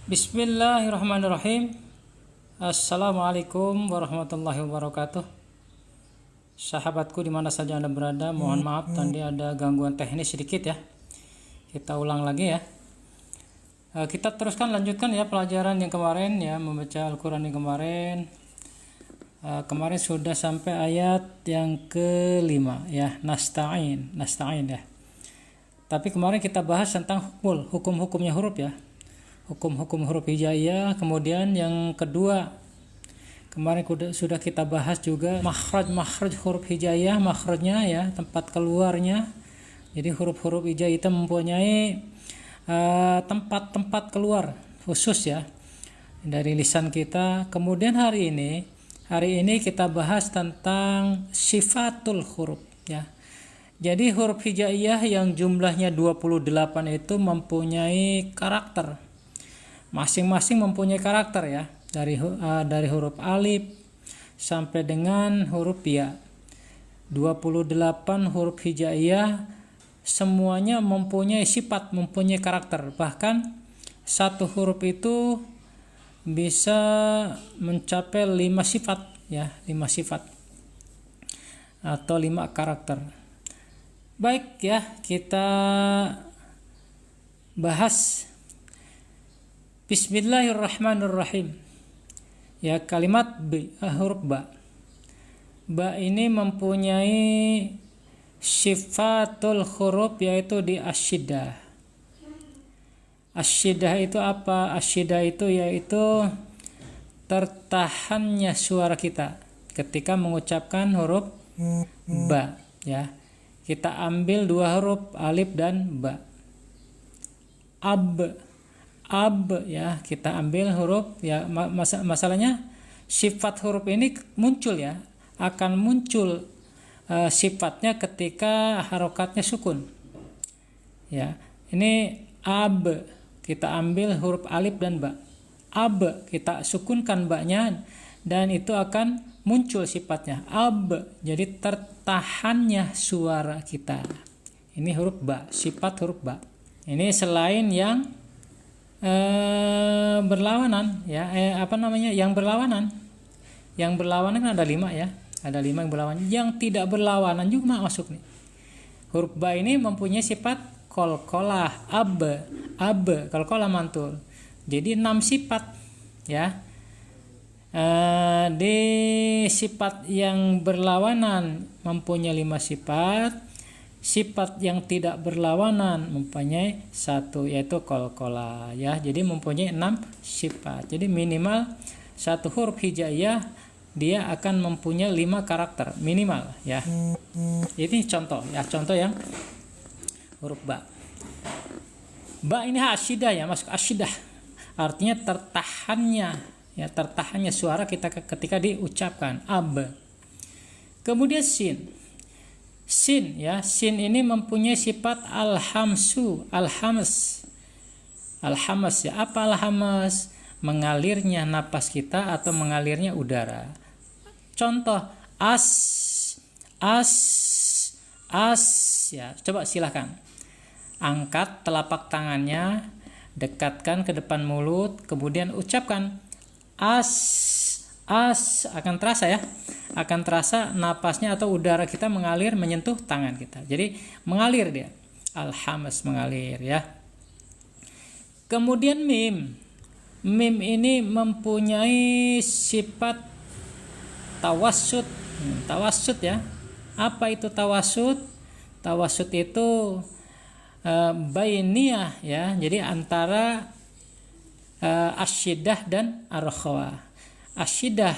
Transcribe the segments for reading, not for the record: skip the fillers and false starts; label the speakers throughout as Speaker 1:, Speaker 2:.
Speaker 1: Bismillahirrahmanirrahim. Assalamualaikum warahmatullahi wabarakatuh. Sahabatku dimana saja Anda berada, mohon maaf tadi ada gangguan teknis sedikit ya. Kita ulang lagi ya. Kita teruskan lanjutkan ya pelajaran yang kemarin ya, membaca Al-Quran yang kemarin. Kemarin sudah sampai ayat yang kelima ya, nasta'in ya. Tapi kemarin kita bahas tentang hukum-hukumnya huruf ya. Hukum-hukum huruf hijaiyah. Kemudian yang kedua kemarin sudah kita bahas juga makhraj huruf hijaiyah, makhrajnya ya, tempat keluarnya. Jadi huruf-huruf hijaiyah itu mempunyai tempat-tempat keluar khusus ya dari lisan kita. Kemudian hari ini kita bahas tentang sifatul huruf ya. Jadi huruf hijaiyah yang jumlahnya 28 itu mempunyai karakter. Masing-masing mempunyai karakter ya, dari huruf alif sampai dengan huruf ya. 28 huruf hijaiyah semuanya mempunyai sifat, mempunyai karakter. Bahkan satu huruf itu bisa mencapai 5 sifat ya, 5 sifat atau 5 karakter. Baik ya, kita bahas. Bismillahirrahmanirrahim. Ya, kalimat huruf ba. Ba ini mempunyai sifatul huruf yaitu di asyidah. Asyidah itu apa? Asyidah itu yaitu tertahannya suara kita ketika mengucapkan huruf ba ya. Kita ambil 2 huruf alif dan ba. Ab ya, kita ambil huruf ya, masalahnya sifat huruf ini muncul ya, akan muncul sifatnya ketika harokatnya sukun ya. Ini ab, kita ambil huruf alif dan ba. Ab, kita sukunkan ba-nya dan itu akan muncul sifatnya ab, jadi tertahannya suara kita. Ini huruf ba, sifat huruf ba. Ini selain yang berlawanan ya, yang berlawanan kan ada 5 ya, ada 5 yang berlawanan. Yang tidak berlawanan juga masuk nih. Huruf ba ini mempunyai sifat qalqalah, ab qalqalah mantul. Jadi 6 sifat ya. Di sifat yang berlawanan mempunyai 5 sifat. Sifat yang tidak berlawanan mempunyai 1 yaitu qalqalah ya. Jadi mempunyai 6 sifat. Jadi minimal satu huruf hijaiyah dia akan mempunyai 5 karakter minimal ya. Ini contoh ya, contoh yang huruf ba. Ba ini asyidah ya, masuk asyidah. Artinya tertahannya suara kita ketika diucapkan ab. Kemudian sin ya, sin ini mempunyai sifat alhams ya. Apa alhamas? Mengalirnya napas kita atau mengalirnya udara. Contoh as ya. Coba silakan angkat telapak tangannya, dekatkan ke depan mulut, kemudian ucapkan as, akan terasa ya, akan terasa napasnya atau udara kita mengalir menyentuh tangan kita. Jadi mengalir dia, alhamas, mengalir ya. Kemudian mim ini mempunyai sifat tawassut ya. Apa itu tawassut? Tawassut itu bainiyah ya, jadi antara asyidah dan ar-rakhawah. Asyidah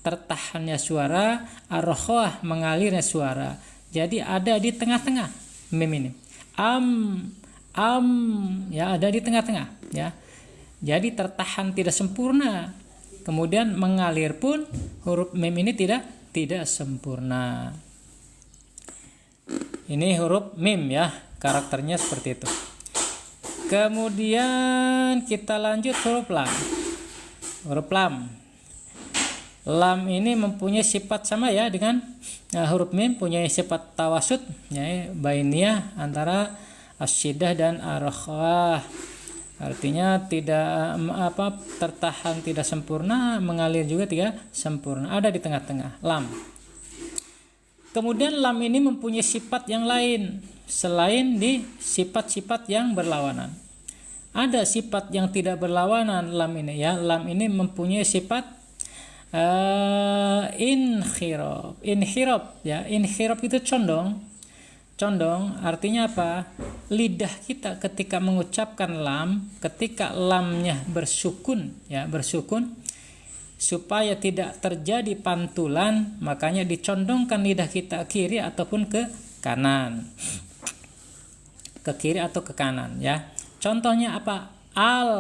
Speaker 1: tertahannya suara, ar-rakhawah mengalirnya suara. Jadi ada di tengah-tengah mim ini. Am ya, ada di tengah-tengah ya. Jadi tertahan, tidak sempurna. Kemudian mengalir pun huruf mim ini tidak sempurna. Ini huruf mim ya, karakternya seperti itu. Kemudian kita lanjut huruf lam. Huruf lam. Lam ini mempunyai sifat sama ya dengan huruf mim, punya sifat tawasud ya, bainiyah antara asyidah dan ar-rakhawah. Artinya tidak tertahan tidak sempurna, mengalir juga tidak sempurna, ada di tengah-tengah, lam. Kemudian lam ini mempunyai sifat yang lain selain di sifat-sifat yang berlawanan. Ada sifat yang tidak berlawanan lam ini ya. Lam ini mempunyai sifat inhirab. Inhirab ya, inhirab itu condong. Condong artinya apa? Lidah kita ketika mengucapkan lam, ketika lamnya bersukun ya, bersukun, supaya tidak terjadi pantulan, makanya dicondongkan lidah kita ke kiri ataupun ke kanan. Ke kiri atau ke kanan ya. Contohnya apa? Al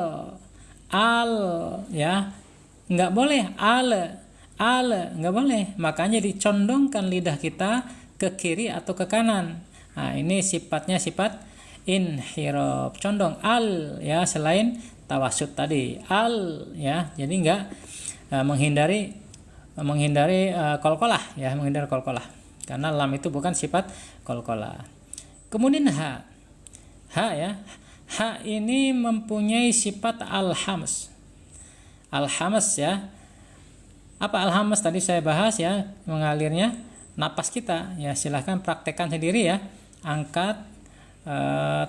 Speaker 1: ya. Enggak boleh al, enggak boleh. Makanya dicondongkan lidah kita ke kiri atau ke kanan. Nah, ini sifatnya sifat inhirab, condong al ya, selain tawasud tadi. Al ya. Jadi enggak menghindari qalqalah ya, menghindari qalqalah. Karena lam itu bukan sifat qalqalah. Kemudian ha. Ha ya. Ha ini mempunyai sifat al-hams. Al-hams ya. Apa al-hams tadi saya bahas ya, mengalirnya napas kita ya. Silahkan praktekkan sendiri ya. Angkat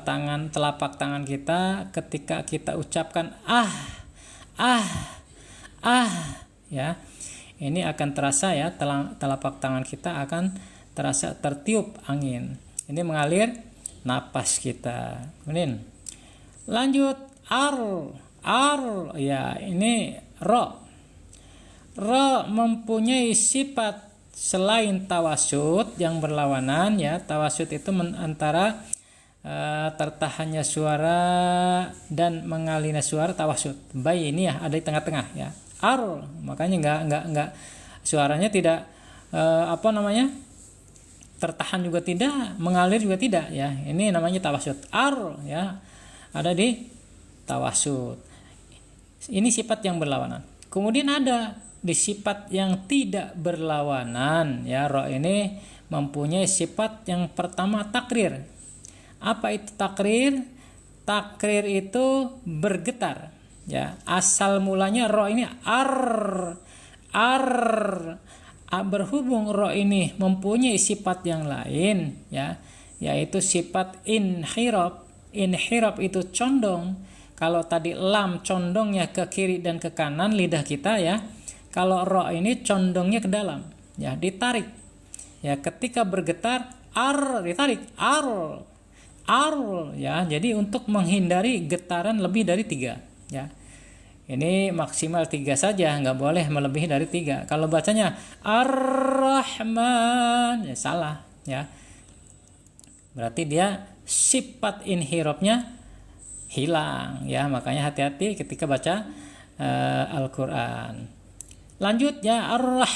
Speaker 1: tangan, telapak tangan kita ketika kita ucapkan ya. Ini akan terasa ya, telapak tangan kita akan terasa tertiup angin. Ini mengalir napas kita. Kemudian lanjut ar ya, ini ro mempunyai sifat selain tawasud yang berlawanan ya. Tawasud itu antara tertahannya suara dan mengalirnya suara, tawasud. Bayi ini ya ada di tengah-tengah ya. Ar, makanya enggak suaranya tidak tertahan juga tidak, mengalir juga tidak ya. Ini namanya tawasud. Ar ya, ada di tawasud. Ini sifat yang berlawanan. Kemudian ada di sifat yang tidak berlawanan ya. Ro ini mempunyai sifat yang pertama takrir. Apa itu takrir? Takrir itu bergetar ya. Asal mulanya ro ini ar. Berhubung ro ini mempunyai sifat yang lain ya, yaitu sifat inhirab. Inhirab itu condong. Kalau tadi lam condongnya ke kiri dan ke kanan lidah kita ya. Kalau ro ini condongnya ke dalam ya, ditarik ya. Ketika bergetar ar, ditarik ar ya. Jadi untuk menghindari getaran lebih dari 3 ya. Ini maksimal 3 saja, nggak boleh melebihi dari 3. Kalau bacanya ar-rahman ya salah ya. Berarti dia sifat inhirabnya hilang ya. Makanya hati-hati ketika baca Al-Qur'an. Lanjut ya, ar-rah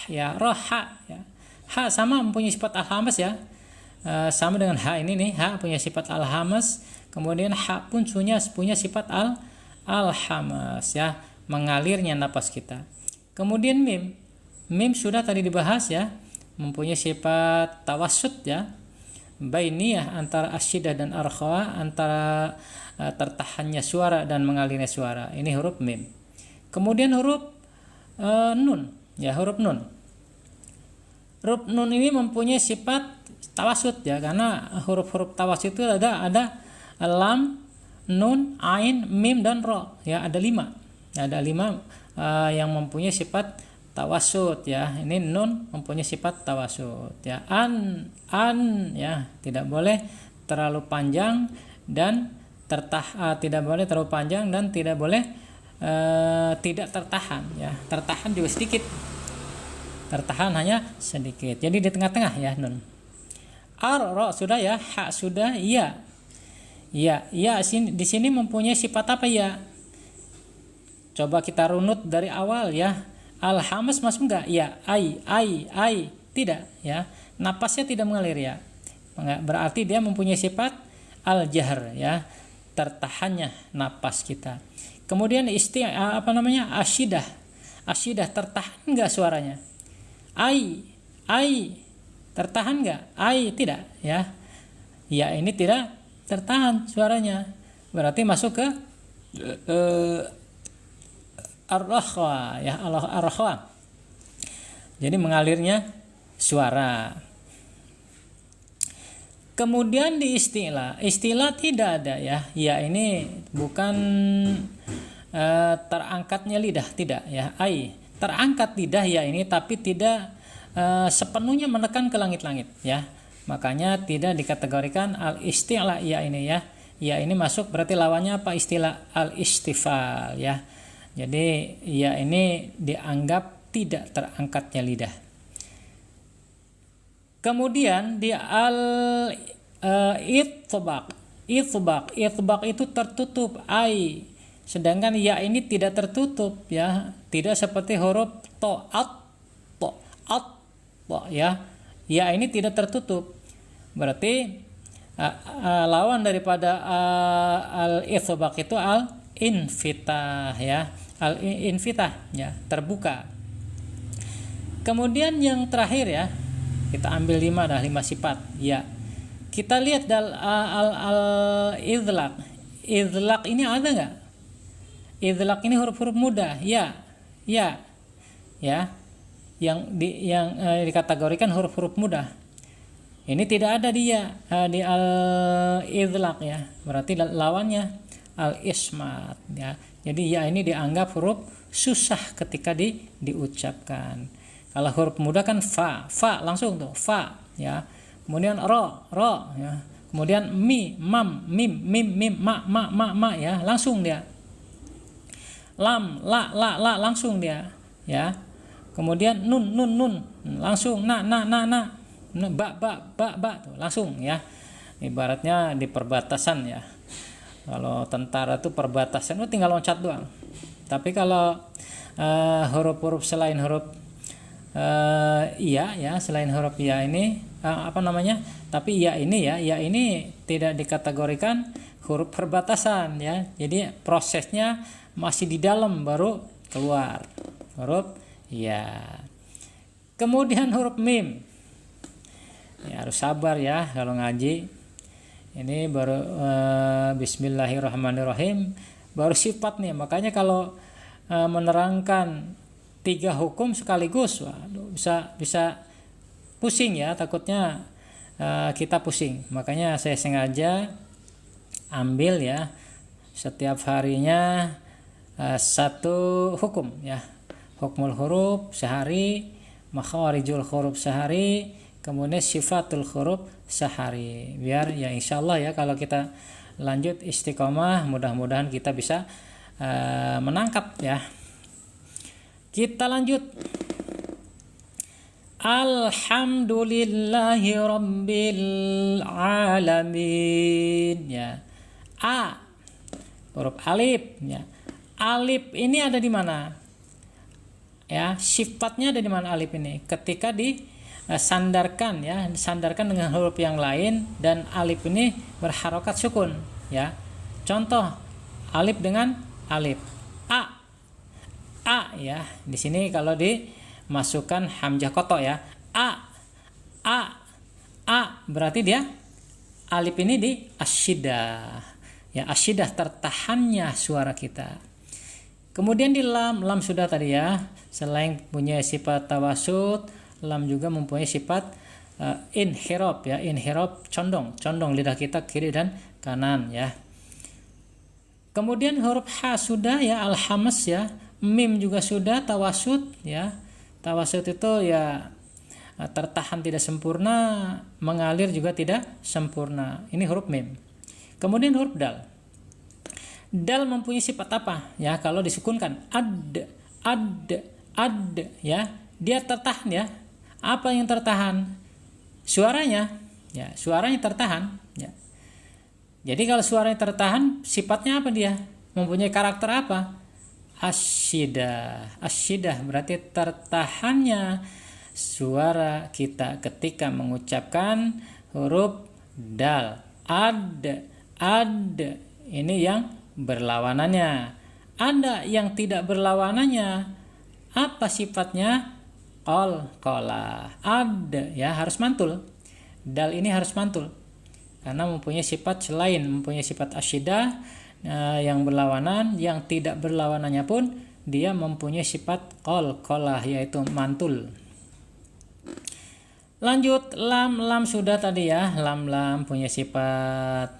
Speaker 1: ya, roha ya. Ha sama mempunyai sifat al-hamas ya. Sama dengan ha ini nih, ha punya sifat al-hamas. Kemudian ha pun punya sifat al-hamas ya, mengalirnya napas kita. Kemudian mim sudah tadi dibahas ya, mempunyai sifat tawassut ya, bainiyah antara asyidah dan arkhawa, antara tertahannya suara dan mengalirnya suara. Ini huruf mim. Kemudian huruf nun ya, huruf nun. Huruf nun ini mempunyai sifat tawasud ya, karena huruf-huruf tawasud itu ada lam, nun, ain, mim dan ro ya, ada 5 ya, ada 5 yang mempunyai sifat tawasud ya. Ini nun mempunyai sifat tawasud ya. An ya, tidak boleh terlalu panjang dan tidak boleh terlalu panjang dan tidak boleh tidak tertahan ya. Tertahan juga sedikit, tertahan hanya sedikit. Jadi di tengah-tengah ya nun. Ro sudah ya, ha sudah, ya di sini mempunyai sifat apa ya? Coba kita runut dari awal ya. Al-hamas masuk enggak? Ya, ai tidak ya. Napasnya tidak mengalir ya. Berarti dia mempunyai sifat al-jahr ya, tertahannya napas kita. Kemudian asyidah tertahan enggak suaranya? Ai tertahan enggak? Ai tidak ya. Ya ini tidak tertahan suaranya. berarti masuk ke ar-rakhwa ya, ar-rakhwa. Jadi mengalirnya suara. Kemudian di istilah tidak ada ya. Ya ini bukan terangkatnya lidah, tidak ya. Terangkat lidah ya ini, tapi tidak sepenuhnya menekan ke langit-langit ya. Makanya tidak dikategorikan al-isti'la ya ini ya. Ya ini masuk berarti lawannya apa? Istilah al-istifal ya. Jadi ya ini dianggap tidak terangkatnya lidah. Kemudian di al-itbaq itu tertutup sedangkan ya ini tidak tertutup ya, tidak seperti huruf to ya. Ya ini tidak tertutup. Berarti lawan daripada al-itbaq itu al-infitah ya. Al-infitah ya, terbuka. Kemudian yang terakhir ya, kita ambil 5 sifat ya. Kita lihat al-idlaq. Idlaq ini ada nggak? Idlaq ini huruf-huruf mudah ya. Yang dikategorikan huruf-huruf mudah. Ini tidak ada dia di al-idlaq ya. Berarti lawannya al-ismat ya. Jadi ya ini dianggap huruf susah ketika diucapkan. Kalau huruf mudah kan fa langsung tuh fa ya. Kemudian ro ya. Kemudian mim ma ya, langsung dia. Lam la langsung dia ya. Kemudian nun langsung na ba tuh langsung ya. Ibaratnya di perbatasan ya. Kalau tentara tuh perbatasan itu tinggal loncat doang. Tapi kalau huruf-huruf selain huruf iya ya, selain huruf ya ini tapi ya ini tidak dikategorikan huruf perbatasan ya. Jadi prosesnya masih di dalam baru keluar huruf ya. Kemudian huruf mim ya, harus sabar ya kalau ngaji. Ini baru bismillahirrahmanirrahim, baru sifat nih. Makanya kalau menerangkan 3 hukum sekaligus, waduh, bisa pusing ya, takutnya kita pusing. Makanya saya sengaja ambil ya setiap harinya 1 hukum ya. Hukmul huruf sehari, makharijul huruf sehari, kemudian sifatul huruf sehari. Biar ya insyaallah ya kalau kita lanjut istiqomah, mudah-mudahan kita bisa menangkap ya. Kita lanjut. Alhamdulillahi rabbil alamin ya. Huruf alif ya. Alif ini ada di mana? Ya, sifatnya ada di mana alif ini? Ketika disandarkan ya, disandarkan dengan huruf yang lain dan alif ini berharokat sukun ya. Contoh alif dengan alif. A ya. Di sini kalau dimasukkan hamzah koto ya. A berarti dia alif ini di asyidah. Ya, asyidah tertahannya suara kita. Kemudian di lam sudah tadi ya. Selain punya sifat tawasud, lam juga mempunyai sifat inhirab ya. Inhirab condong lidah kita kiri dan kanan ya. Kemudian huruf ha sudah ya, al-hamas ya. Mim juga sudah, tawasud ya. Tawasud itu ya tertahan tidak sempurna, mengalir juga tidak sempurna. Ini huruf mim. Kemudian huruf dal. Dal mempunyai sifat apa? Ya, kalau disukunkan ad ya, dia tertahan ya. Apa yang tertahan? Suaranya. Ya, suaranya tertahan ya. Jadi kalau suaranya tertahan, sifatnya apa dia? Mempunyai karakter apa? Asyidah. Asyidah berarti tertahannya suara kita ketika mengucapkan huruf dal. Ad. Ini yang berlawanannya. Ada yang tidak berlawanannya. Apa sifatnya? Qalqalah. Ad ya, harus mantul. Dal ini harus mantul. Karena mempunyai sifat selain mempunyai sifat asyidah, yang berlawanan, yang tidak berlawanannya pun dia mempunyai sifat qalqalah, yaitu mantul. Lanjut, lam sudah tadi ya, lam punya sifat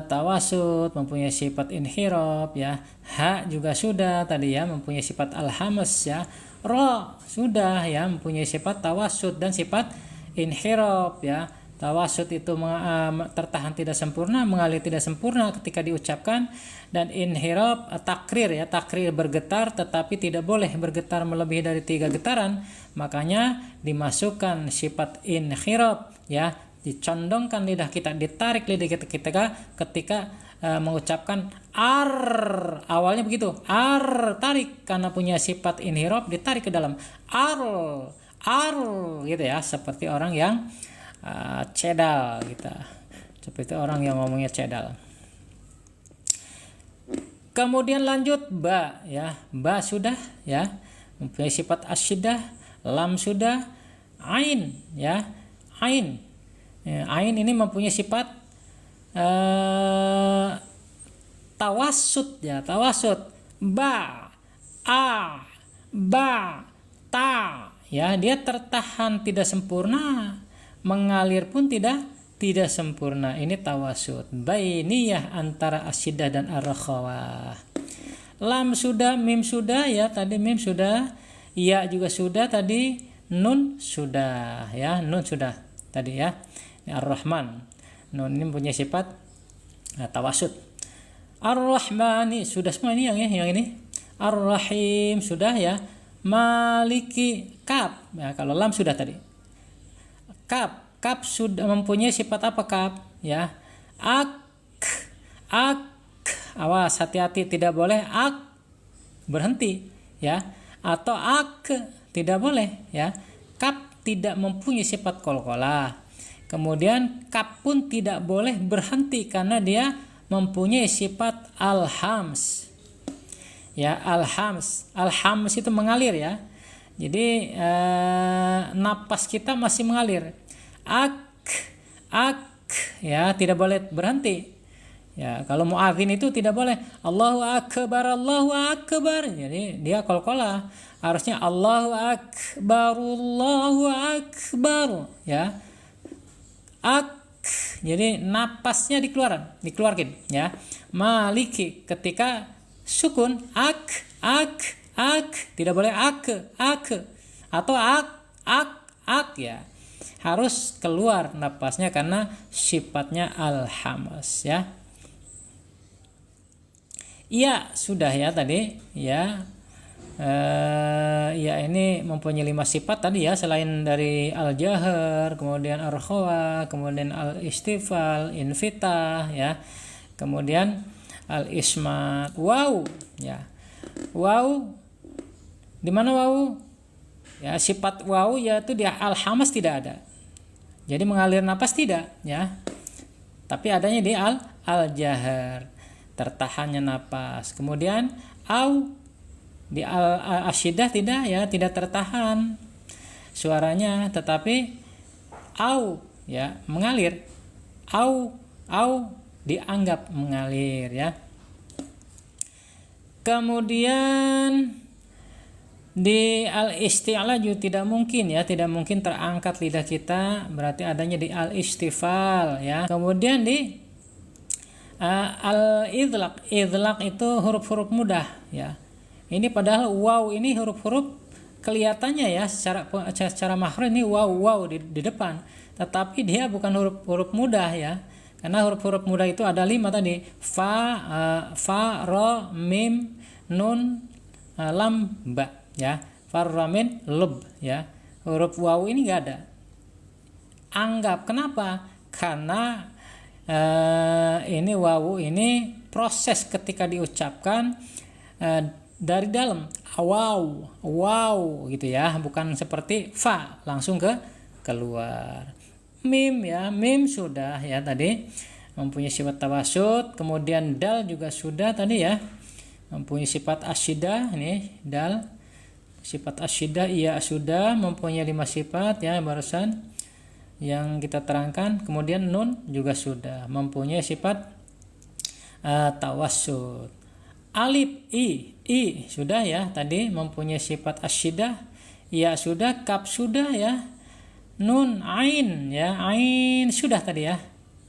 Speaker 1: tawasud, mempunyai sifat inhirab ya. Ha juga sudah tadi ya, mempunyai sifat al-hamas ya. Ra sudah ya, mempunyai sifat tawasud dan sifat inhirab ya. Tawasud itu tertahan tidak sempurna, mengalir tidak sempurna ketika diucapkan, dan inhirab takrir ya, takrir bergetar tetapi tidak boleh bergetar melebihi dari 3 getaran, makanya dimasukkan sifat inhirab ya, dicondongkan lidah kita, ditarik lidah kita ketika mengucapkan ar, awalnya begitu, ar, tarik, karena punya sifat inhirab, ditarik ke dalam, ar gitu ya, seperti orang yang cedal gitu, seperti orang yang ngomongnya cedal. Kemudian lanjut ba ya, ba sudah ya, mempunyai sifat asyidah, lam sudah, ain ya, ain ini mempunyai sifat tawasud ya, tawasud, ba, a, ba, ta ya, dia tertahan tidak sempurna, mengalir pun tidak sempurna. Ini tawasud bainiyah antara asyidah dan ar-rakhawah. Lam sudah, mim sudah ya, tadi mim sudah, ya juga sudah tadi, nun sudah ya, nun sudah tadi ya. Ini ar-rahman, nun ini punya sifat tawasud. Ar-rahmani sudah semua ini yang ini. Ar-rahim sudah ya. Maliki, kaf ya, kalau lam sudah tadi. Kap sudah mempunyai sifat apa kap ya? Ak, awas hati-hati, tidak boleh ak berhenti ya, atau ak tidak boleh ya. Kap tidak mempunyai sifat qalqalah. Kemudian kap pun tidak boleh berhenti karena dia mempunyai sifat al-hams ya, al-hams itu mengalir ya. Jadi napas kita masih mengalir. Ak ya, tidak boleh berhenti. Ya, kalau muadzin itu tidak boleh Allahu akbar, Allahu akbar. Jadi dia qalqalah. Harusnya Allahu akbar, Allahu akbar ya. Jadi napasnya dikeluarkan ya. Maliki ketika sukun ak tidak boleh ak atau ak ya, harus keluar napasnya karena sifatnya al-hamas ya. Iya sudah ya tadi ya. Ya ini mempunyai 5 sifat tadi ya, selain dari al-jahar, kemudian ar-rakhawah, kemudian al-istifal, infitah ya, kemudian al-ismat. Wow ya, wow di mana wow ya, sifat wow yaitu dia al-hamas tidak ada, jadi mengalir napas tidak ya, tapi adanya di al-jahar, tertahannya napas. Kemudian au di al-asyidah tidak ya, tidak tertahan suaranya, tetapi au ya mengalir, au dianggap mengalir ya. Kemudian di al-isti'la juga tidak mungkin ya, tidak mungkin terangkat lidah kita, berarti adanya di al-istifal ya. Kemudian di al-idlaq itu huruf-huruf mudah ya. Ini padahal waw ini huruf-huruf kelihatannya ya secara makhraj ini waw di depan, tetapi dia bukan huruf-huruf mudah ya. Karena huruf-huruf mudah itu ada 5 tadi, fa, ra, mim, nun, lam, ba ya. Fa, ra, mim, lub ya. Huruf waw ini enggak ada. Anggap kenapa? Karena ini waw ini proses ketika diucapkan dari dalam, wow gitu ya, bukan seperti fa langsung keluar. Mim ya, mim sudah ya tadi mempunyai sifat tawasud. Kemudian dal juga sudah tadi ya, mempunyai sifat asyidah. Ini dal sifat asyidah, iya sudah mempunyai 5 sifat ya barusan yang kita terangkan. Kemudian nun juga sudah mempunyai sifat tawassut. Alif i sudah ya, tadi mempunyai sifat asyidah. Ya sudah, kaf sudah ya. Nun, ain ya, ain sudah tadi ya.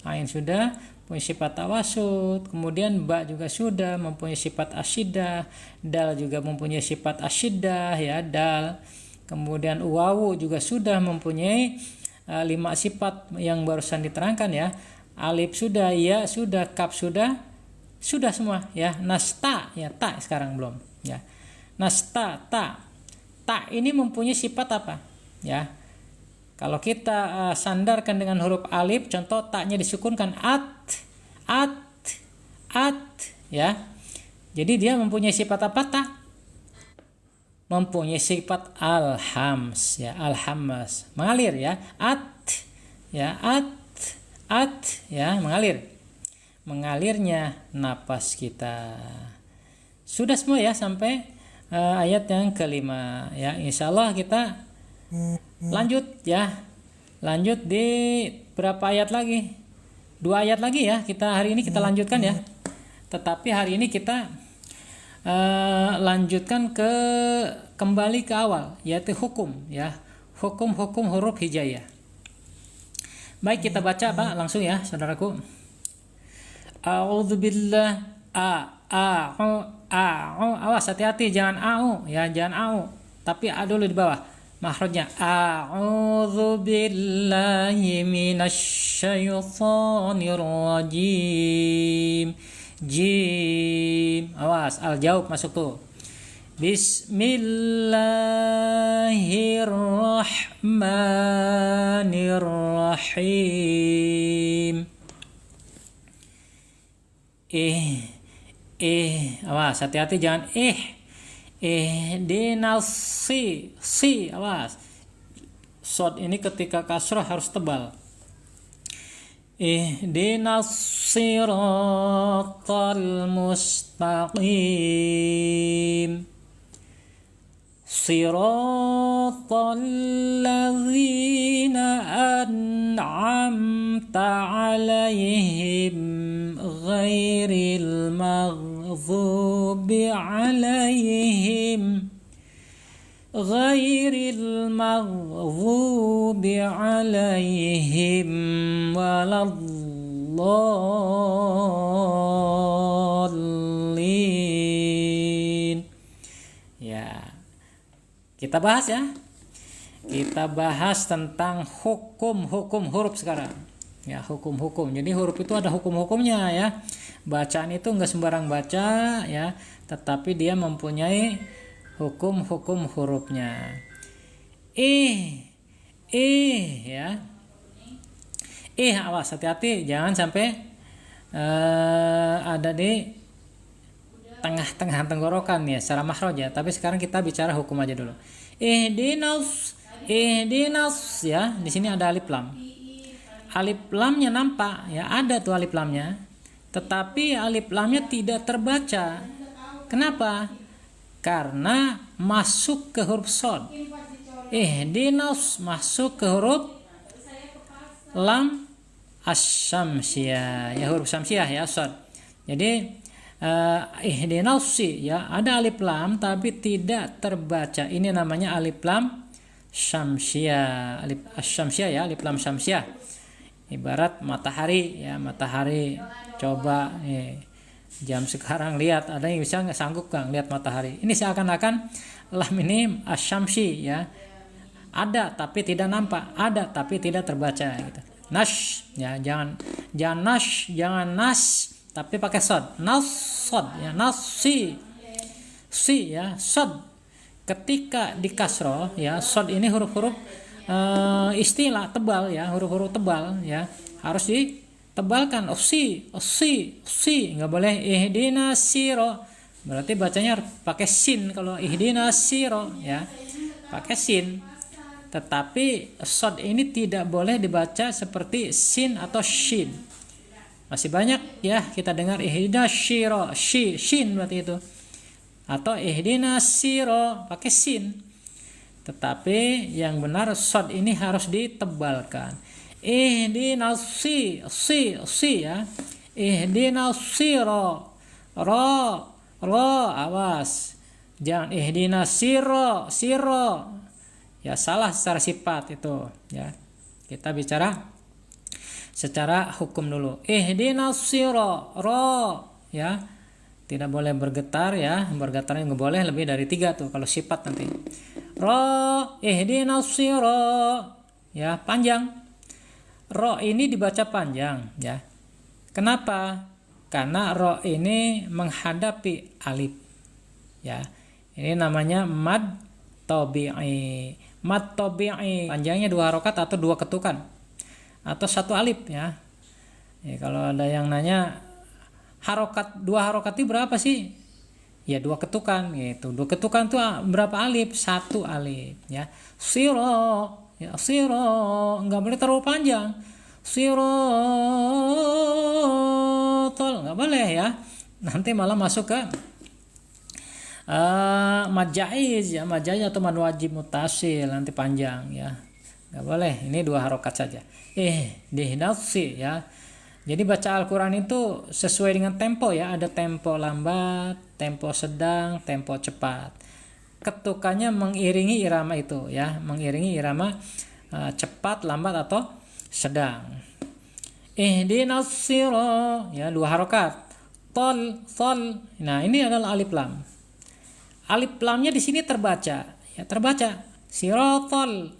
Speaker 1: Ain sudah punya sifat tawassut. Kemudian ba juga sudah mempunyai sifat asyidah. Dal juga mempunyai sifat asyidah ya, dal. Kemudian wawu juga sudah mempunyai 5 sifat yang barusan diterangkan ya. Alif sudah, ya sudah, kaf sudah semua ya. Nasta ya, ta sekarang belum ya. Nasta, ta ini mempunyai sifat apa ya? Kalau kita sandarkan dengan huruf alif, contoh taknya disukunkan at ya. Jadi dia mempunyai sifat apa tak? Mempunyai sifat al-hams ya, al-hams, mengalir ya. At ya, mengalir. Mengalirnya napas kita. Sudah semua ya sampai ayat yang kelima ya. Insyaallah kita lanjut ya. Lanjut di berapa ayat lagi? 2 ayat lagi ya. Kita hari ini kita lanjutkan ya. Tetapi hari ini kita lanjutkan kembali ke awal, yaitu hukum ya. Hukum huruf hijaiyah. Baik, kita baca Pak langsung ya saudaraku. A'udzubillah awas hati-hati, jangan au ya, jangan au, tapi a dulu di bawah makhrajnya. A'udzu billahi minasyaitonir rajim. Jim, awas al jauh masuk tuh. Bismillahirrahmanirrahim. Awas hati-hati, jangan dinasi, awas. Shod ini ketika kasrah harus tebal. Ihdinas siratal mustaqim. Siratal ladzina an'amta 'alaihim ghairil maghdubi 'alaihim waladdallin. Ya, kita bahas ya. Kita bahas tentang hukum huruf sekarang. Ya, hukum. Jadi huruf itu ada hukum-hukumnya ya. Bacaan itu enggak sembarang baca ya, tetapi dia mempunyai hukum hurufnya. Ya. Awas hati-hati, jangan sampai ada di tengah-tengah tenggorokan ya secara makhraj ya. Tapi sekarang kita bicara hukum aja dulu. Ihdinas ya. Di sini ada alif lam. Alif lamnya nampak ya, ada tuh alif lamnya. Tetapi alif lamnya tidak terbaca. Kenapa? Karena masuk ke huruf shod. Ihdinas masuk ke huruf lam asy-syamsiyah ya, huruf syamsiyah ya, shod. Jadi ihdinas ya, ada alif lam tapi tidak terbaca. Ini namanya alif lam syamsiyah, alif asy-syamsiyah ya, alif lam syamsiyah. Ibarat matahari ya, matahari. Coba jam sekarang lihat, ada yang bisa nggak sanggup nggak lihat matahari? Ini seakan-akan lam ini asyamsi ya, ada tapi tidak nampak, ada tapi tidak terbaca gitu. Nash ya, jangan nas tapi pakai sod. Nasod ya, nasi ya, sod. Ketika di kasroh ya, sod ini huruf-huruf istilah tebal ya, huruf-huruf tebal ya, harus ditebalkan. Osi nggak boleh ihdinas siro, berarti bacanya pakai sin. Kalau ihdinas siro ya pakai sin, tetapi shod ini tidak boleh dibaca seperti sin atau shin. Masih banyak ya kita dengar ihdinas siro, shin berarti itu, atau ihdinas siro pakai sin. Tetapi yang benar shod ini harus ditebalkan. Ihdinas si ya. Ihdinas siro. Ro, awas. Jangan ihdinas siro. Ya salah secara sifat itu, ya. Kita bicara secara hukum dulu. Ihdinas siro. Ro, ya. Tidak boleh bergetar, ya. Bergetarnya nggak boleh lebih dari 3 tuh kalau sifat nanti. Ro, ihdinas siro. Ya, panjang. Ro ini dibaca panjang, ya. Kenapa? Karena ro ini menghadapi alif. Ya. Ini namanya mad tabi'i. Mad tabi'i panjangnya 2 harokat atau 2 ketukan atau 1 alif, ya. Kalau ada yang nanya harokat 2 harokat itu berapa sih? Ya 2 ketukan gitu. 2 ketukan itu berapa alif? 1 alif, ya. Siro, ya siro, enggak boleh terlalu panjang. Sirotol nggak boleh, ya. Nanti malah masuk ke mad jaiz, ya, mad jaiz atau mad wajib mutasil, nanti panjang, ya. Nggak boleh, ini 2 harokat saja. Dihnafsi, ya. Jadi baca Al-Quran itu sesuai dengan tempo, ya. Ada tempo lambat, tempo sedang, tempo cepat. Ketukannya mengiringi irama itu, ya, mengiringi irama cepat, lambat atau sedang. Ihdinas siro, ya, 2 harokat. Tol. Nah, ini adalah alif lam. Alif lamnya di sini terbaca, ya, terbaca. Sirotol.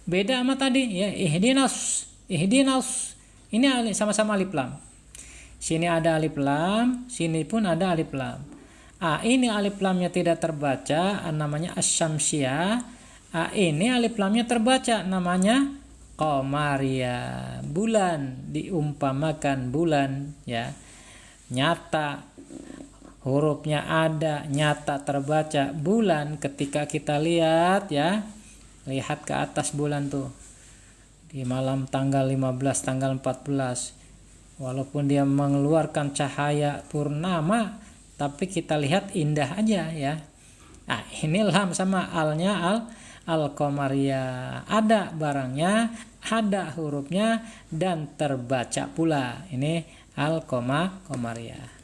Speaker 1: Beda sama tadi, ya, ihdinas. Ini sama-sama alif lam. Sini ada alif lam, sini pun ada alif lam. Ini alif lamnya tidak terbaca, namanya asyamsiyah. Ini alif lamnya terbaca, namanya Qamariyah. Bulan, diumpamakan bulan, ya. Nyata, hurufnya ada, nyata terbaca bulan ketika kita lihat, ya. Lihat ke atas bulan tuh. Di malam tanggal 15, tanggal 14. Walaupun dia mengeluarkan cahaya purnama, tapi kita lihat indah aja, ya. Ini lam sama alnya al-Qamariyah. Ada barangnya, ada hurufnya, dan terbaca pula. Ini al-Qamariyah.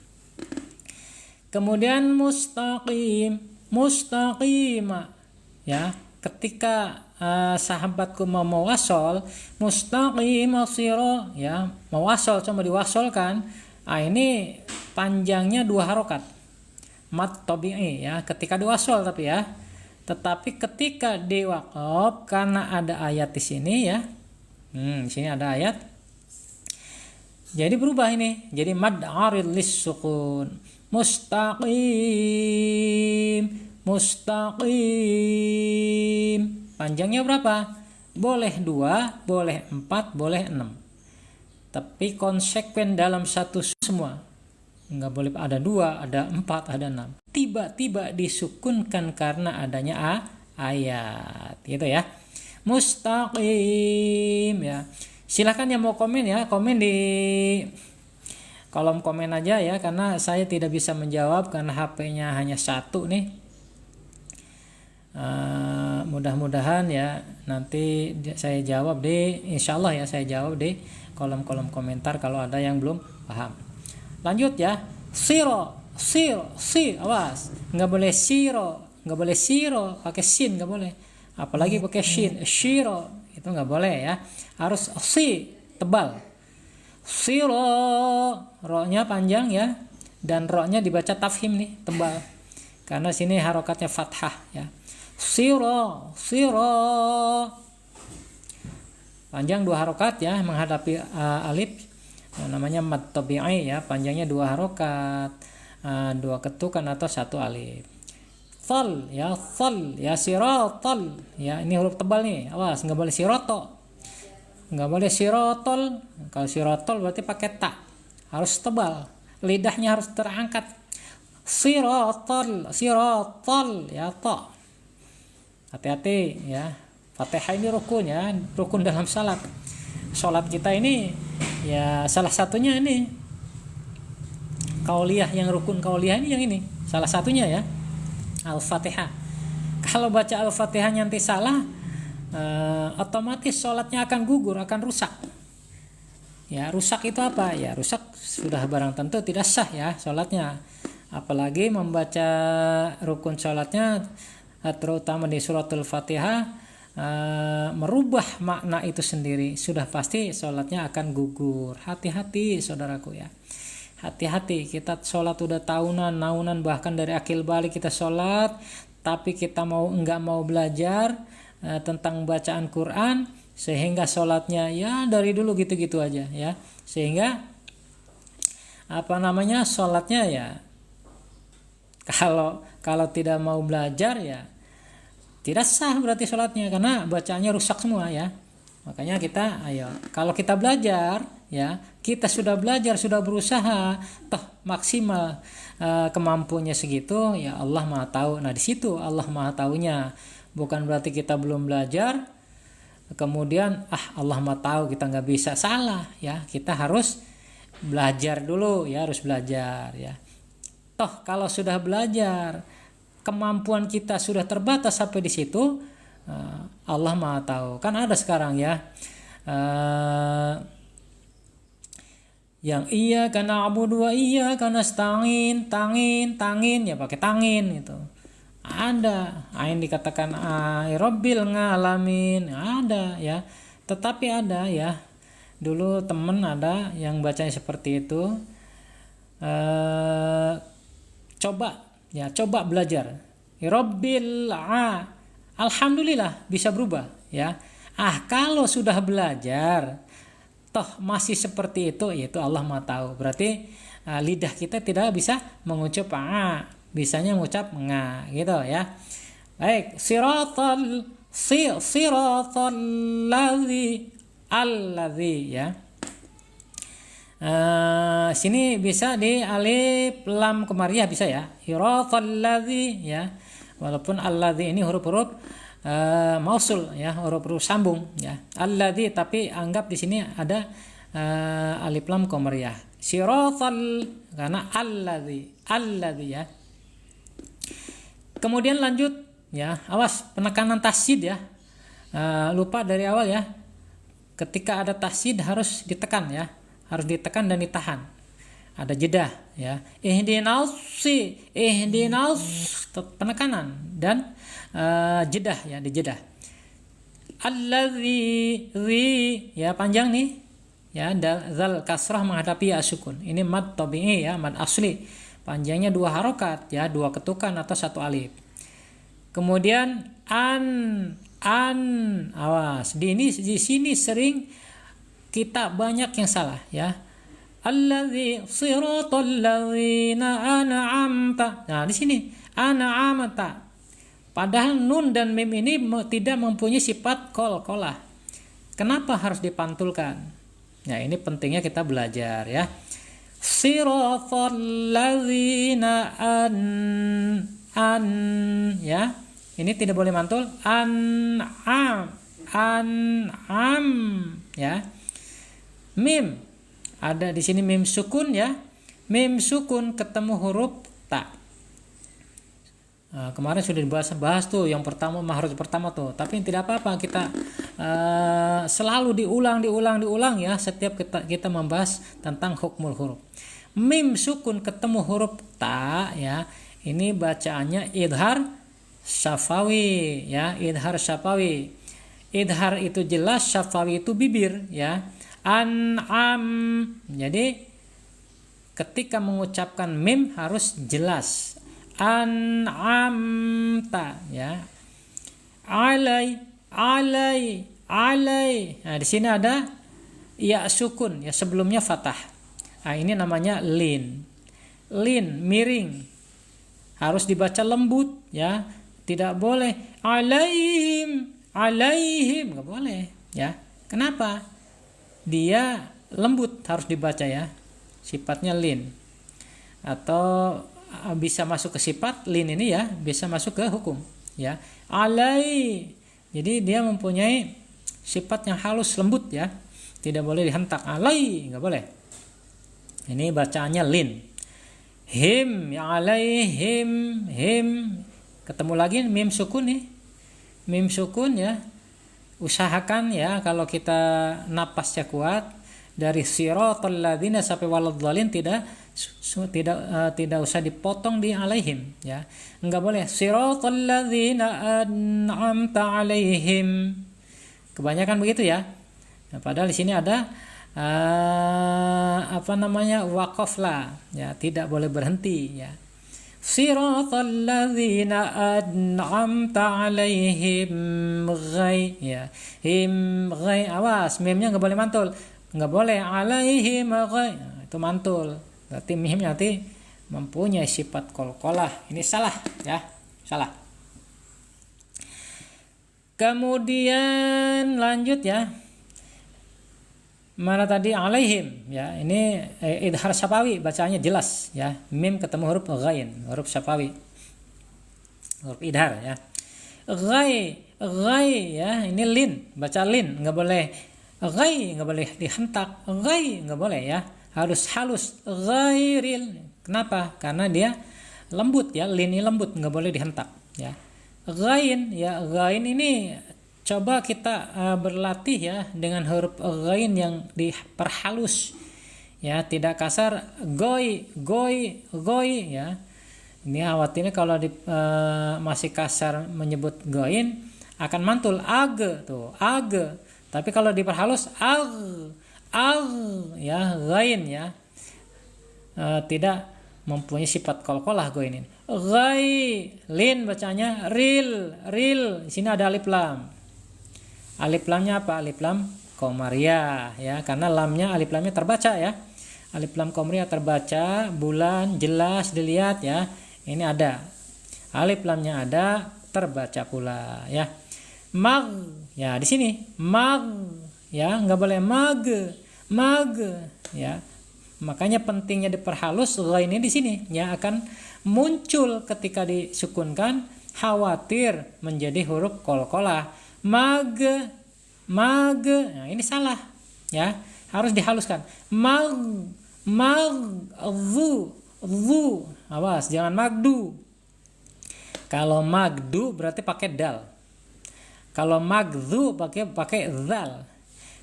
Speaker 1: Kemudian mustaqim, ya. Ketika sahabatku mau mewasol, mustaqim siro, ya, mewasol, cuma diwasolkan. Ini panjangnya 2 harokat. Mad tabi'i, ya, ketika diwasol tapi, ya. Tetapi ketika diwaqaf, karena ada ayat di sini, ya. Di sini ada ayat. Jadi berubah ini. Jadi mad arid lis sukun. Mustaqim. Panjangnya berapa? Boleh 2, boleh 4, boleh 6. Tapi konsekuen dalam satu semua. Nggak boleh ada 2, ada 4, ada 6. Tiba-tiba disukunkan karena adanya ayat, gitu, ya. Mustaqim, ya. Silakan yang mau komen, ya, komen di kolom komen aja, ya, karena saya tidak bisa menjawab karena HP-nya hanya 1 nih. Mudah-mudahan, ya, nanti saya jawab insyaallah, ya, saya jawab di kolom-kolom komentar kalau ada yang belum paham. Lanjut, ya. Siro, awas, nggak boleh siro, pakai sin nggak boleh, apalagi pakai shin. Shiro itu nggak boleh, ya, harus tebal. Siro, ro-nya panjang, ya, dan ro-nya dibaca tafhim nih, tebal, karena sini harokatnya fathah, ya. Siro, panjang 2 harokat, ya, menghadapi alif. Namanya mad tabi'i, ya, panjangnya 2 harokat, 2 ketukan atau 1 alif. Thal, ya, sirotol, ya, ini huruf tebal nih, awas, nggak boleh siroto, nggak boleh sirotol. Kalau sirotol berarti pakai ta, harus tebal, lidahnya harus terangkat. Sirotol, ya, to. Hati-hati, ya. Fatihah ini rukun, ya, rukun dalam salat. Salat kita ini, ya, salah satunya ini kauliyah, yang rukun kauliyah ini, yang ini salah satunya, ya, Al-Fatihah. Kalau baca Al-Fatihah nanti salah, otomatis sholatnya akan gugur, akan rusak. Ya, rusak itu apa? Ya, rusak sudah barang tentu tidak sah ya sholatnya. Apalagi membaca rukun sholatnya terutama di suratul Fatihah merubah makna itu sendiri, sudah pasti sholatnya akan gugur. Hati-hati saudaraku ya, hati-hati. Kita sholat udah tahunan, nahunan, bahkan dari akil balik kita sholat, tapi kita nggak mau belajar tentang bacaan Quran, sehingga sholatnya ya dari dulu gitu-gitu aja ya, sehingga sholatnya ya kalau tidak mau belajar ya tidak sah berarti sholatnya, karena bacaannya rusak semua ya. Makanya kita kalau kita belajar ya, kita sudah belajar, sudah berusaha, toh maksimal kemampuannya segitu ya, Allah Maha tahu. Nah di situ Allah Maha taunya, bukan berarti kita belum belajar kemudian Allah Maha tahu kita nggak bisa. Salah ya, kita harus belajar dulu ya, harus belajar ya. Toh kalau sudah belajar, kemampuan kita sudah terbatas sampai di situ, Allah Maha tahu. Kan ada sekarang ya yang iya karena abu dua iya karena tangin ya, pakai tangin itu. Ada ain dikatakan Rabbil ngalamin, ada ya. Tetapi ada ya, dulu temen ada yang bacanya seperti itu. Coba belajar Rabbil alhamdulillah bisa berubah ya. Kalau sudah belajar toh masih seperti itu Allah Maha tahu. Berarti lidah kita tidak bisa mengucap bisanya mengucap nga gitu ya. Baik, siratal alladzi ya. Sini bisa di alif lam komariah bisa ya, siratalladzi ya, walaupun alladzi ini huruf-huruf mausul ya, huruf-huruf sambung ya, alladzi, tapi anggap di sini ada alif lam komariah, siratal karena alladzi ya. Kemudian lanjut ya, awas penekanan tasydid ya, lupa dari awal ya, ketika ada tasydid harus ditekan ya, harus ditekan dan ditahan, ada jeda ya. Ihdinas penekanan dan jeda ya, dijeda. Allazi ya, panjang nih ya, zal kasrah menghadapi ya sukun. Ini mad tabi'i ya, mad asli, panjangnya 2 harokat ya, 2 ketukan atau 1 alif. Kemudian awas di sini sering kita banyak yang salah ya. Allazi siratal ladzina an'amta. Nah, di sini an'amta. Padahal nun dan mim ini tidak mempunyai sifat qalqalah. Kenapa harus dipantulkan? Ya, ini pentingnya kita belajar ya. Siratal ladzina ya. Ini tidak boleh mantul. An'am ya. Mim ada di sini mim sukun ya, mim sukun ketemu huruf ta. Kemarin sudah dibahas tuh yang pertama, mahruz pertama tuh, tapi tidak apa-apa, kita selalu diulang ya setiap kita membahas tentang hukmul huruf. Mim sukun ketemu huruf ta ya, ini bacaannya idhar syafawi ya, idhar syafawi. Idhar itu jelas, syafawi itu bibir ya. An'am, jadi ketika mengucapkan mim harus jelas. An'amta ya. Alai. Nah, di sini ada ya sukun ya, sebelumnya fathah. Nah, ini namanya lin, miring, harus dibaca lembut ya, tidak boleh alaihim, nggak boleh ya. Kenapa? Dia lembut, harus dibaca ya, sifatnya lin, atau bisa masuk ke sifat lin ini ya, bisa masuk ke hukum ya. Alai, jadi dia mempunyai sifat yang halus lembut ya, tidak boleh dihentak. Alai nggak boleh, ini bacaannya lin. Him ya, alaihim, him ketemu lagi mim sukun nih, mim sukun ya. Usahakan ya, kalau kita napasnya kuat, dari siratal ladzina sampai waladhdallin tidak usah dipotong di alaihim ya. Enggak boleh siratal ladzina an'amta alaihim. Kebanyakan begitu ya. Nah, padahal di sini ada waqaf la ya, tidak boleh berhenti ya. Siratal ladzina an'amta alaihim ya. Awas, mimnya enggak boleh mantul. Enggak boleh alaihim itu mantul. Berarti mim nanti mempunyai sifat qalqalah. Ini salah ya, salah. Kemudian lanjut ya. Mana tadi alaihim ya, ini idhar syafawi, bacanya jelas ya. Mim ketemu huruf ghain, huruf syafawi. Huruf idhar ya. Ghai ya, ini lin, baca lin, enggak boleh ghai, enggak boleh dihentak. Ghai enggak boleh ya. Harus halus. Ghairil. Kenapa? Karena dia lembut ya, lin ini lembut, enggak boleh dihentak ya. Ghain ya, ghain ini coba kita berlatih ya dengan huruf ghain yang diperhalus ya, tidak kasar. Goi ya. Ini khawatirnya kalau masih kasar menyebut ghain akan mantul ag tuh, ag. Tapi kalau diperhalus ag ya, ghain ya. Tidak mempunyai sifat qalqalah ghain ini. Ghailin bacanya ril. Di sini ada alif lam. Alif lamnya apa? Alif lam qamariyah ya, karena lamnya alif lamnya terbaca ya. Alif lam qamariyah terbaca, bulan jelas dilihat ya. Ini ada. Alif lamnya ada, terbaca pula ya. Mag ya, di sini mag ya, enggak boleh mag ya. Makanya pentingnya diperhalus ghain ini di sini ya, akan muncul ketika disukunkan, khawatir menjadi huruf qalqalah. Mag. Nah, ini salah ya, harus dihaluskan. Zu. Awas, jangan magdu. Kalau magdu berarti pakai dal. Kalau magzu pakai zal.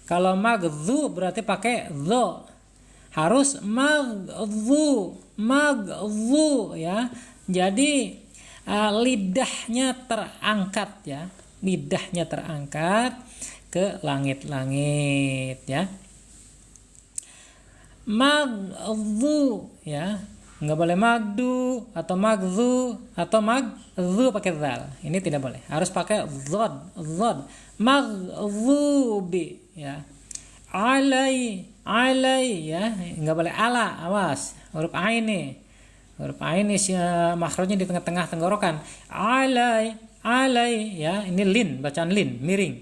Speaker 1: Kalau magzu berarti pakai zo. Harus magzu ya. Jadi lidahnya terangkat ya. Lidahnya terangkat ke langit-langit ya. Magzu ya, nggak boleh magdu atau magzu atau magzu pakai zal. Ini tidak boleh, harus pakai zod. Magzubi ya. Alai ya, nggak boleh ala, awas. Huruf ain nih, huruf ain nih makhrajnya di tengah-tengah tenggorokan. Alai ya, ini lin, bacaan lin, miring.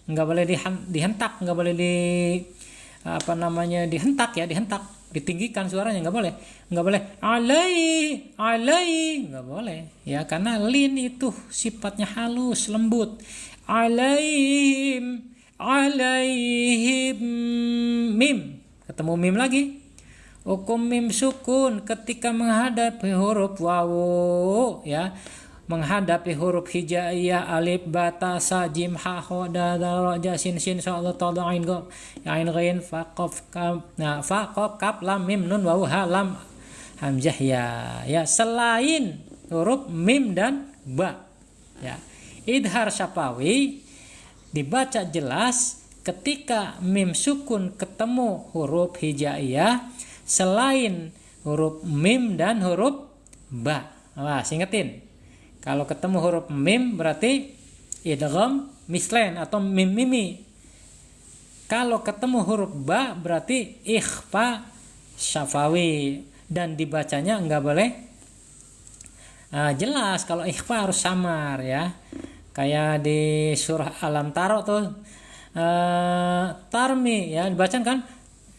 Speaker 1: Enggak boleh dihentak, enggak boleh dihentak ya, ditinggikan suaranya, enggak boleh. Enggak boleh alai, enggak boleh ya, karena lin itu sifatnya halus, lembut. Alaihim mim, ketemu mim lagi. Hukum mim sukun ketika menghadapi huruf wawu ya. Menghadapi huruf hijaiyah alif bata sa jim ha kha da ra ja sin sha Allah ta ain go ain ghain fa qaf kaf lam mim nun waw ha lam hamzah ya, selain huruf mim dan ba ya. Idhar syafawi dibaca jelas ketika mim sukun ketemu huruf hijaiyah selain huruf mim dan huruf ba. Awas, ingetin. Kalau ketemu huruf mim berarti idgham mislain atau mim mimi. Kalau ketemu huruf ba berarti ikhfa syafawi, dan dibacanya enggak boleh jelas. Kalau ikhfa harus samar ya. Kayak di surah Alam Taro tuh tarmi ya, dibacakan kan.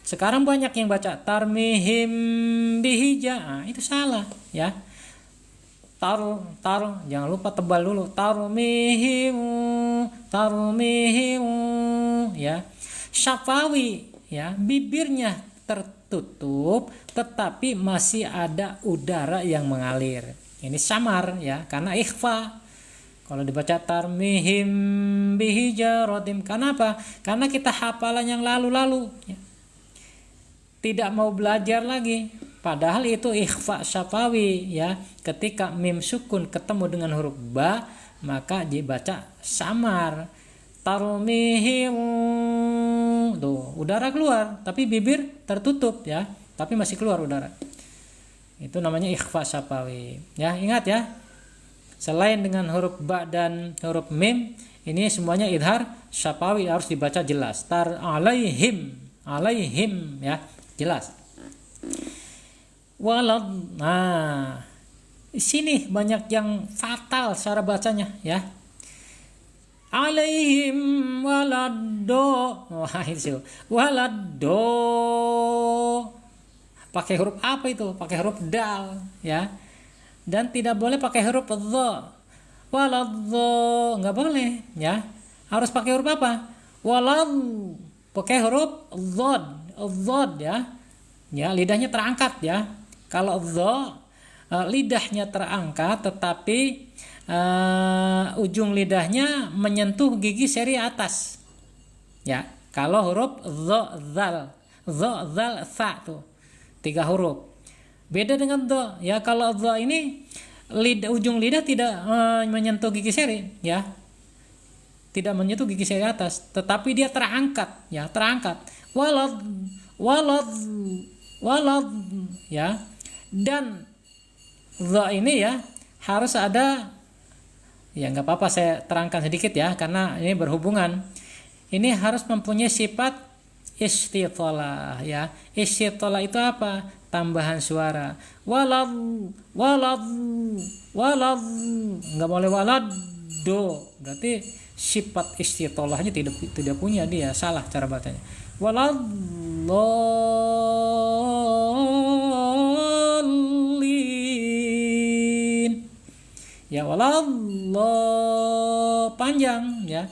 Speaker 1: Sekarang banyak yang baca tarmihim bihija. Itu salah ya. Taruh, jangan lupa tebal dulu. Tarmihimu ya. Syafawi ya, bibirnya tertutup tetapi masih ada udara yang mengalir. Ini samar ya, karena ikhfa. Kalau dibaca tarmihim bihijaratim, kenapa? Karena kita hafalan yang lalu-lalu ya. tidak mau belajar lagi. Padahal itu ikhfa syafawi ya. Ketika mim sukun ketemu dengan huruf ba, maka dibaca samar. Tarmihim, tuh udara keluar tapi bibir tertutup ya, tapi masih keluar udara. Itu namanya ikhfa syafawi ya. Ingat ya, selain dengan huruf ba dan huruf mim, ini semuanya idhar syafawi, harus dibaca jelas. Tar alaihim, alaihim ya, jelas. Walad, nah di sini banyak yang fatal cara bacanya ya. Alaihim waladdo, wah itu waladdo, pakai huruf apa itu? Pakai huruf dal ya. Dan tidak boleh pakai huruf dha. Waladdo nggak boleh ya. Harus pakai huruf apa? Walad, pakai huruf dhad ya. Ya, lidahnya terangkat ya. Kalau dha lidahnya terangkat tetapi ujung lidahnya menyentuh gigi seri atas. Ya, kalau huruf dha zal sa tuh 3 huruf. Beda dengan dha ya. Kalau dha ini ujung lidah tidak menyentuh gigi seri ya. Tidak menyentuh gigi seri atas, tetapi dia terangkat ya, terangkat. Walad ya. Dan dha ini ya harus ada, ya nggak apa-apa saya terangkan sedikit ya, karena ini berhubungan. Ini harus mempunyai sifat istitalah ya. Istitalah itu apa? Tambahan suara. Walad, nggak boleh walad do. Berarti sifat istitolahnya tidak punya dia, salah cara bacanya. Waladhdallin. Ya waladhdall panjang ya.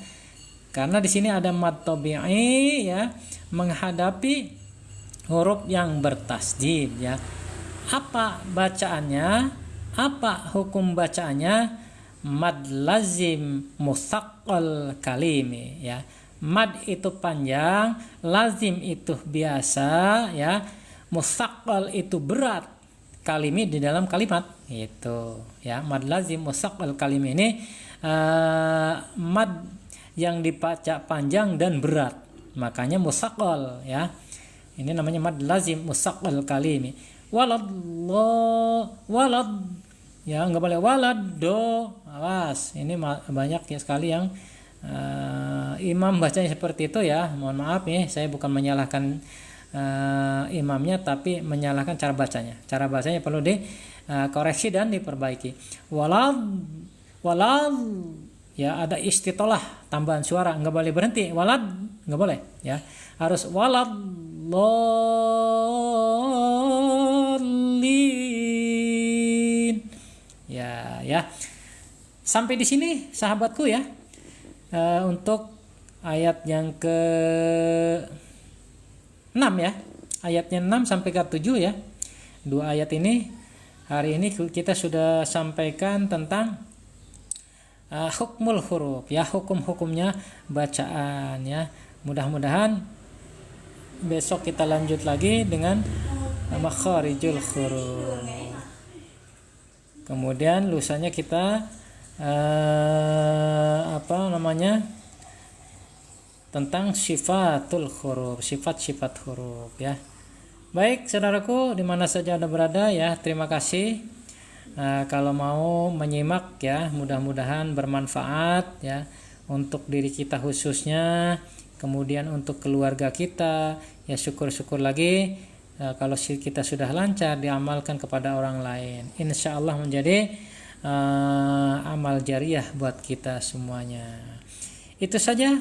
Speaker 1: Karena di sini ada mad tabi'i ya, menghadapi huruf yang bertasdid ya. Apa bacaannya? Apa hukum bacaannya? Mad lazim musaqqal kalimi ya. Mad itu panjang, lazim itu biasa ya, musaqqal itu berat kalimi di dalam kalimat itu ya. Mad lazim musaqqal kalimi ini mad yang dibaca panjang dan berat, makanya musaqqal ya. Ini namanya mad lazim musaqqal kalimi. Walad ya, nggak boleh walad do. Awas, ini banyak ya sekali yang imam bacanya seperti itu ya. Mohon maaf nih, saya bukan menyalahkan imamnya, tapi menyalahkan cara bacanya. Cara bacanya perlu dikoreksi dan diperbaiki. Walad ya, ada istitolah tambahan suara, nggak boleh berhenti. Walad nggak boleh ya, harus walad lin ya. Sampai di sini sahabatku ya, untuk ayat yang ke-6 ya, ayatnya 6 sampai ke 7 ya. 2 ayat ini hari ini kita sudah sampaikan tentang hukmul huruf ya, hukum-hukumnya bacaan ya. Mudah-mudahan besok kita lanjut lagi dengan makharijul huruf. Kemudian lusanya kita tentang sifatul huruf, sifat-sifat huruf ya. Baik saudaraku, di mana saja Anda berada ya, terima kasih. Kalau mau menyimak ya, mudah-mudahan bermanfaat ya untuk diri kita khususnya, kemudian untuk keluarga kita ya. Syukur-syukur lagi kalau kita sudah lancar diamalkan kepada orang lain, insya Allah menjadi amal jariah buat kita semuanya. Itu saja.